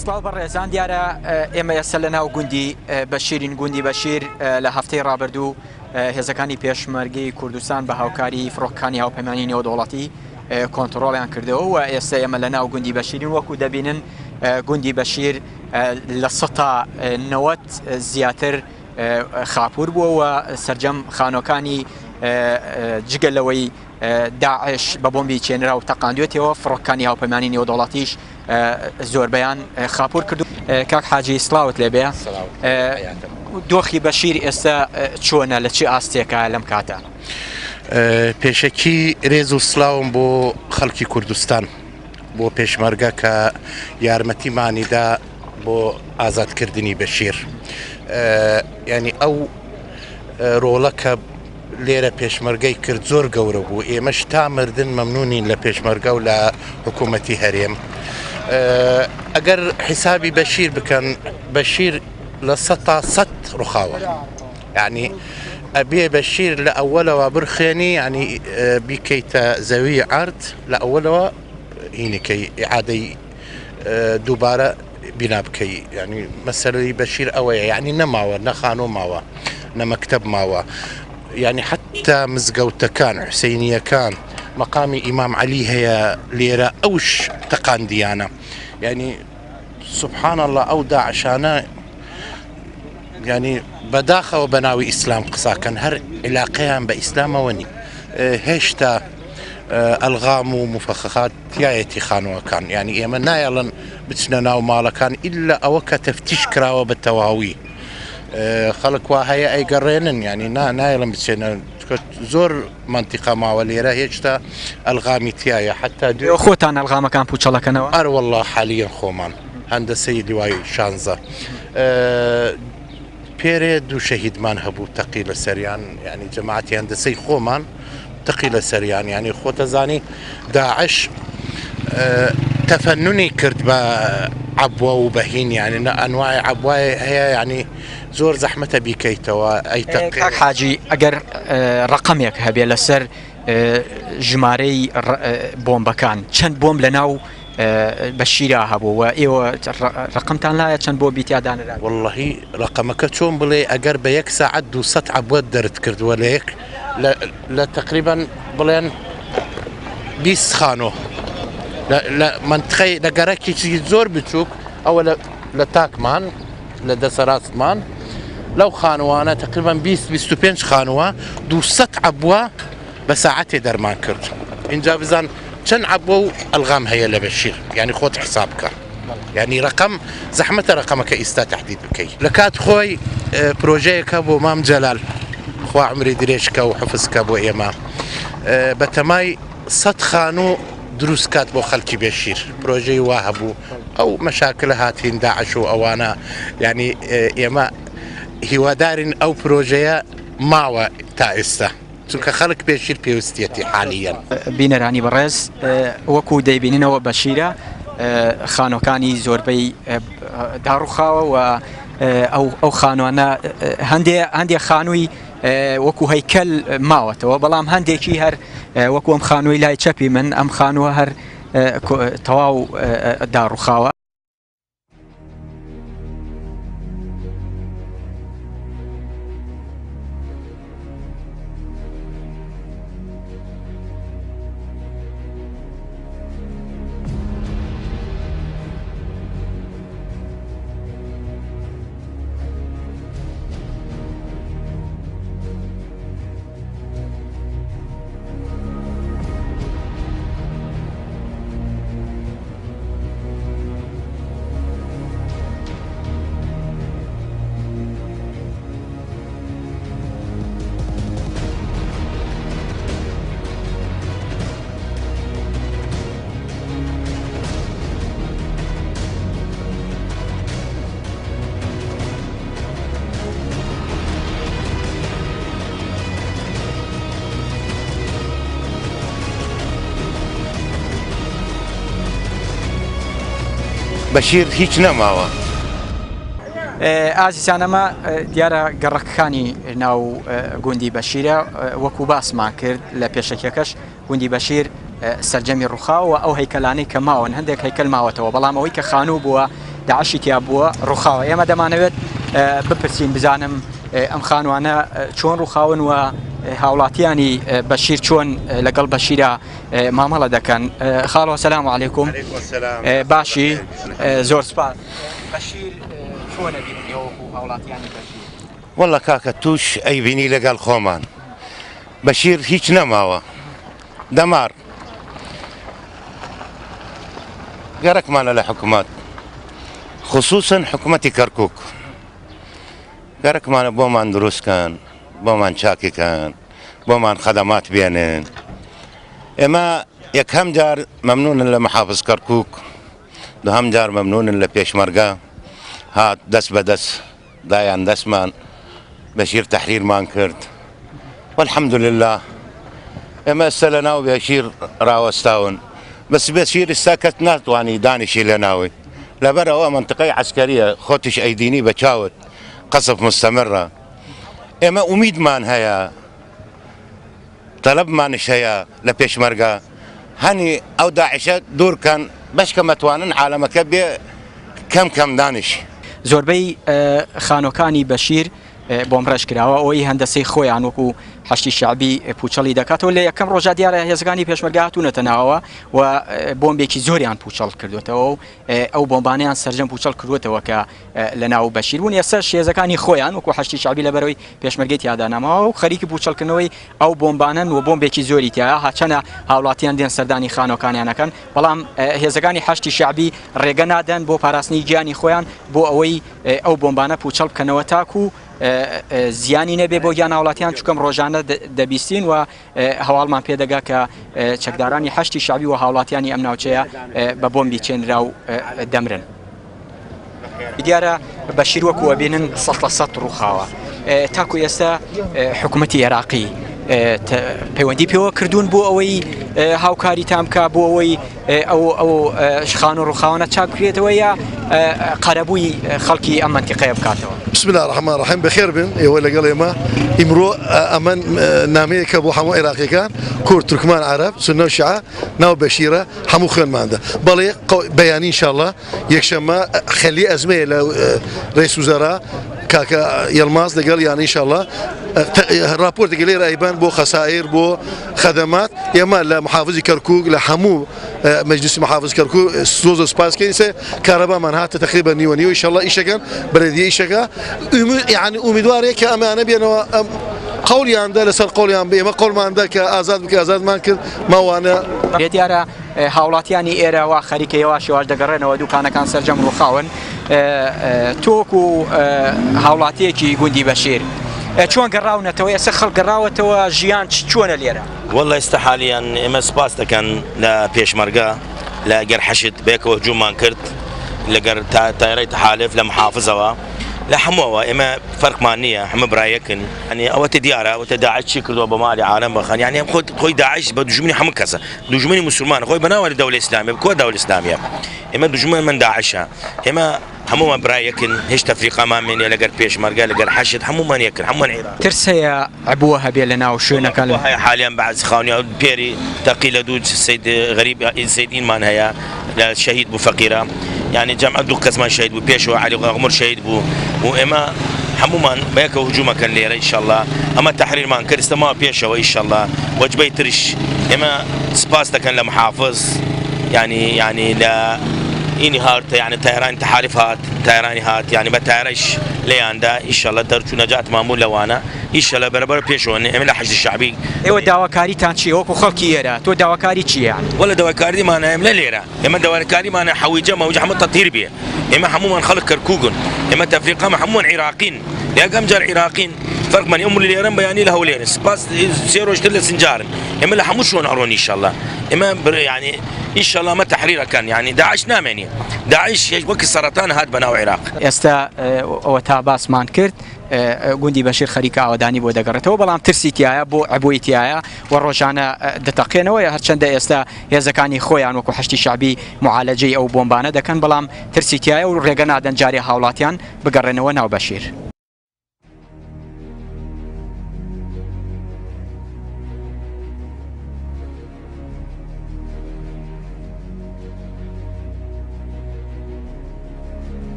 سڵاو بەڕێزان دیارە ئێمە ئێستا لە ناو گوندی بەشیرین. گوندی بەشیر لە هەفتەی ڕابردوو هێزەکانی پێشمەرگەی کوردستان بە هاوکاری فڕۆکەکانی هاوپەیمانی نێودەوڵەتی کۆنتڕۆڵیان کردەوە و ئێستا ئێمە لە ناو گوندی بەشیرین. وەکو دەبینن گوندی بەشیر لە 90 زیاتر خاپور بووە و سەرجەم خانۆکانی جگەلەوەی داعش بە بۆمبی چێنرا و تەقاندوێتەوە. فڕۆکەکانی هاوپەیمانی نێودەوڵەتیش زۆربەیان خاپور کردو. کاک حاجی سڵاوت لێبێ. دۆخی بەشیر ئێستا چۆنە، لە چی ئاستێکە لەم کاتە؟ پێشەکی ڕێز و سڵاوم بۆ خەڵکی کوردستان، بۆ پێشمەرگە کە یارمەتیمانیدا بۆ ئازادکردنی بەشیر. ینی ئەو ڕۆڵەکە لێرە پێشمەرگەی کرد زۆر گەورە بوو. ئێمەش تا مردن مەمنونین لە پێشمەرگە و لە حکوومەتی هەرێم. ئەگەر حیسابی بەشیر بکەن، بەشیر لە 100 ڕوخاوە، یعنی ئەبێ بەشیر لە ئەوەلەوە برخێنی، ینی بیکەیتە زەوی عرد لە ئەوەلەوە هینەکەی ئیعادەی دووبارە بینا بکەی. ینی مەسەلەی بەشیر ئەوەیە، یعنی نەماوە، نەخانۆ ماوە، نەمەکتەب ماوە، یعنی حتا مزگەوتەکان حوسەینیەکان مەقامی ئیمام عەلی هەیە لێرە، ئەوش تەقاندیانە. یعنی سبحان الله ئەو داعشانە ینی بەداخەوە بە ناوی ئیسلام قساکەن، هەر عیلاقەیان بە ئیسلامەوە نی. هێشتا ئەلغام و مفەخەخات تایەتی خانووەکان، یعنی ئێمە نایەڵن بچنە ناو ماڵەکان ئیلا ئەوە کە تەفتیش کراوە بە تەواوی. خەڵک وا هەیە ئەیگەڕێنن، ینی نایڵم بچێنە، زۆر منتیقە ماوە لێرە هێشتا ئەلغامی تایە. حتا خۆتان ئەلغامەکان پوچەڵەکەنەوە؟ ئەروەڵڵا حالیان خۆمان هەندەسەی دوای 16 پێرێ دوو شەهیدمان هەبوو تەقی لە سەریان، ینی جەماعەتی هەندەسەی خۆمان تەقی لە سەریان. ینی خۆتەزانی داعش تەفەننی کرد بە عەبوە و بەهین، ینی ئەنواعی عەبوای هەیە، ینی زۆر زەحمەتە بیکەیتەوە. کاک حاجی ئەگەر ڕقەمێک هەبێ لەسەر ژمارەی بۆمبەکان، چەند بۆمب لە ناو بەشیرا هەبوو و ئێوە ڕقمتان لایە چەند بۆ بیتیادانرا؟ وەڵڵەهی ڕقەمەکە چۆن بڵێ، ئەگەر بە 1 ساعەت 200 عەبوەت دەرد کردووە لە تقریبان بڵێن 20 خانۆ لە منتخەی لە گەرەکێکی زۆر بچووک، ئەوە لە تاکمان لە دەسەڕاستمان لەو خانووانە تقریبان 20-25 خانووە 200 عەبوە بە ساعەتێ دەرمان کرد. اینجا بزان چەند عەبوە و ئەلغام هەیە لە بەشیر، یعنی خۆت حساب بکە. یعنی ڕقم زەحمەتە ڕقەمەکە ئیستا تەحدید بکەی. لە کات خۆی پرۆژەیەکە بۆ مام جەلال، خوا عمری درێژکە و حفزکە بۆ ئێمە، بە تەمای 100 خانوو دروست کات بۆ خەڵکی بەشیر. پرۆژەی وا هەبوو، ئەو مەشاکلە هاتین داعش و ئەوانە، یعنی ئێمە هیوادارین ئەو پرۆژەیە ماوە تا ئێستا، چونکە خەڵک بەشیر پێویستیەتی حالیەن. بینەرانی بەڕێز، وەکو دەیبینینەوە بەشیرە خانۆکانی زۆربەی داڕوخاوە و ئەو خانوانە هەندێک خانووی وەکو هەیکەل ماوەتەوە، بەڵام هەندێکی هەر وەکو ئەم خانووی لای چەپی من، ئەم خانووە هەر تەواو داڕوخاوە. بەشیر هیچ نەماوە. ئازیزانەمە دیارە گەڕەکەکانی ناو گوندی بەشیرە، وەکو باسمان کرد لە پێشەکەکەش گوندی بەشیر سەرجەمی ڕووخاوە ئەو هەیکەلانەی کە ماون هەندێک هەیکەل ماوەتەوە، بەڵام ئەوەی کە خانوو بووە داعشی تیا بووە ڕووخاوە ئێمە دەمانەوێت بپرسین بزانم ئەم خانوانە چۆن ڕووخاون و هاوڵاتیانی بەشیر چۆن لەگەڵ بەشیرە مامەڵە دەکەن. خاڵۆ سەلام عەلەیکوم. باشی زۆر سپاس. بەشیر چۆنە بیرنەوە و هاوڵاتیانی بەشیر؟ وەڵا کاکە توش ئەیبینی لەگەڵ خۆمان بەشیر هیچ نەماوە دەمار گەرەکمانە لە حکوومەت خصوصن حکوومەتی کەرکووک گەرەکمانە بۆمان دروستکەن بۆمان چاکیکەن بۆمان خەدەمات بێنن. ئێمە یەکەم جار مەمنونن لە محافظ کەرکووک دوهەم جار مەمنونن لە پێشمەرگە هات دەست بەدەست دایان دەستمان بەشیر تەحریرمان کرد والحەمدولله ئێمە ئێستا لە ناو بەشیر ڕاوەستاون بەس بەشیر ئێستا کەس ناتوانی دانیشی لە ناوی لەبەرەوە منطقەی عسکەریە خۆتیش ئەیدینی بە چاوت قەسف مستەمرە. ئێمە ئومیدمان هەیە تەلەبمانش هەیە لە پێشمەرگە هەنی ئەو داعشە دوورکەن بەشکە مەتوانن عالەمەکە بێ کەم کەم دانیشی. زۆربەی خانۆکانی بەشیر بۆم ڕێژ کراوە ئەوەی هەندەسەی خۆیان وەکو حەشتی شعبی پوچەڵی دەکاتەوە لە یەکەم ڕۆژە دیارە هێزەکانی پێشمەرگە هاتوونەتە ناوەوە و بۆمبێکی زۆریان پوچەڵ کردوێتەوە و ئەو بۆمبانیان سەرجەم پوچەڵ کردوێتەوە کە لە ناو بەشیر بوون. ئێستا هێزەکانی خۆیان وەکو حەشتی شعبی لەبەرەوەی پێشمەرگەی تیادا ناماوە و خەریکی پوچەڵکردنەوەی ئەو بۆمبانن و بۆمبێکی زۆری تایە هاچەنە هاوڵاتیان دێن سەردانی خانۆکانیانەکەن بەڵام هێزەکانی حەشتی شعبی ڕێگە نادەن بۆ پاراستنی گیانی خۆیان بۆ ئەوەی ئەو بۆمبانە پوچەڵ بکەنەوە تاکو زیانی نەبێ بۆ گیان هاوڵاتیان چکەم ڕۆژانە دەبیستین و هەواڵمان پێدەگا کە چەکدارانی حەشتی شعبی و هاوڵاتیانی ئەم ناوچەیە بە بۆمبی چێنرا و دەمرن. دیارە بەشیر وەکو ئەبینن 100% ڕووخاوە تاکو ئێستا حکوومەتی عێراقی پەیوەندی پێوە کردوون بۆ ئەوەی هاوکاری تامکە بۆ ئەوەی ئەو خان و ڕووخاوانە چاکرێتەوە یا قەرەبووی خەڵکی ئەم منتیقەیە بکاتەوە. بسم الله الرحمن الرحیم بەخێر بن ئێوە لەگەڵ ئێمە ئیمڕۆ ئەمە نامەیەکە بۆ هەموو عێراقیەکان کورد تورکمان عەرەب سونە و شیعە ناو بەشیرە هەموو خوێنماندا بەڵێ بەیانی ئینشاءالله یەکشەممە خەلی ئەزمەیە لە ڕئیس وزەرا کاکە یەڵماز لەگەڵ یان ئینشاءالله راپۆرت دەگەلێرە ئەیبان بۆ خەسائر بۆ خەدەمات ئێمە لە محافزی کەرکووک لە هەموو مجلسی محافظ کەرکووک زۆر سپاسکەین کارەبامان هاتە تقریبا نیوە نیوە ئینشاءالله ئیشەکەن بەلەدیە ئیشەکە یعنی ئومیدوارەیە کە ئەمانە بێنەوە قولیاندا لەسەر قولیان بێ ئێمە قوڵماندا کە ئازاد بکە ئازادمان کرد ماوانە دیارە هاوڵاتیانی ئێرە وا خەریکەوە شێواش دەگەڕێنەوە دوکانەکان سەرجەم ڕووخاون تۆکو هاوڵاتیەکی گوندی بەشیر چۆن گەڕاونەتەوە ئێستا خەڵک گەڕاوەتەوە ژیان چۆنە لێرە؟ وەڵی ئێستا حالیان ئێمە سپاس دەکەن لە پێشمەرگە لە گەر حەشت بێکەوە هجووممان کرد لەگەر تایرەی تەحالف لە محافزەوە لە هەمووەوە ئێمە فەرقمان نییە هەمە برایەکن ئەنی ئەوەتە دیارە ئەوەتە داعش چی کردووە بە مالی عالەم بەخەن یعنی خۆی داعش بە دوژمنی هەموو کەسە دوژمنی مسلمان خۆی بەناوە لە دەوڵەتی ئیسلامیە کۆ دەوڵەتی ئیسلامیە ئێمە دوژمن من داعشە ئێمە هەموومان برایەکن هیچ تەفریقامان مێنێ لەگەر پێشمەرگە لەگەر حەشت هەموومان یەکن هەمووان عێراق ترسەیە عبووە هەبێ لە ناو شوێنەکان هەیە حالیان بەعزی خاونیا پێری تەقی لە دوو سید غەریب سیدینمان هەیە لە شەهید بوو فەقیرە يعني جمع دوو کەسمان شهید بوو پێشەوە علی غەمر شهید بوو و ئێمە هەمومان بەیەکەوە هجوومەکەن لێرە ئینشاءالله ئەمە تەحریرمان کرد ئێستاما پێشەوە ئینشاءالله وەجبەی ترش ئێمە سپاس دەکەن لە محافظ يعني لە اینی هات يعني تایرانی تحالف هات تایرانی هات يعني بە تایرەش لێیاندا ئینشاءالله دەرچوو نەجات ماموو لەوانە ئینشاءالله بەرەبەر پێشەوە ئێمە لە حەشتی شعبی ئێوە داواکاریتان چییە وەکو خەڵکی ئێرە تۆ داواکاری چییە؟ وەڵا داواکاریمانە ئێمە لە لێرە ئێمە داواکاریمانە حەویجە مەوجە هەموو تەطهیر بێ ئێمە هەموومان خەڵک کەرکووکن ئێمە تەفریقەمە هەمووان عێراقین یەکەم جار عێراقین فەرقمان ئەم لێرەن بەیانی لە هەولێرن سپاس سێ ڕۆژتر لە سنجارن ئێمە لە هەموو شوێن ئەڕۆن ئینشاءالله ئێمە يعني ئینشاءالله ئەمە تەحریرەکەن يعني داعش نامێنی داعش وەکی سەرەتان هات بەناو عێراق ئێستا ئەوە تا باسمان کرد گوندی بەشیر خەریکە ئاوادانی بۆ دەگەڕێتەوە بەڵام ترسی تایە بۆ عبووی تایە و ڕۆژانە دەتەقێنەوە هەرچەندە ئێستا هێزەکانی خۆیان وەکو حەشتی شعبی معالەجەی ئەو بۆمبانە دەکەن بەڵام ترسی تایە و ڕێگە نادەن جارێ هاوڵاتیان بگەڕێنەوە ناو بەشیر.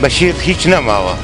بەشیر هیچ نەماوە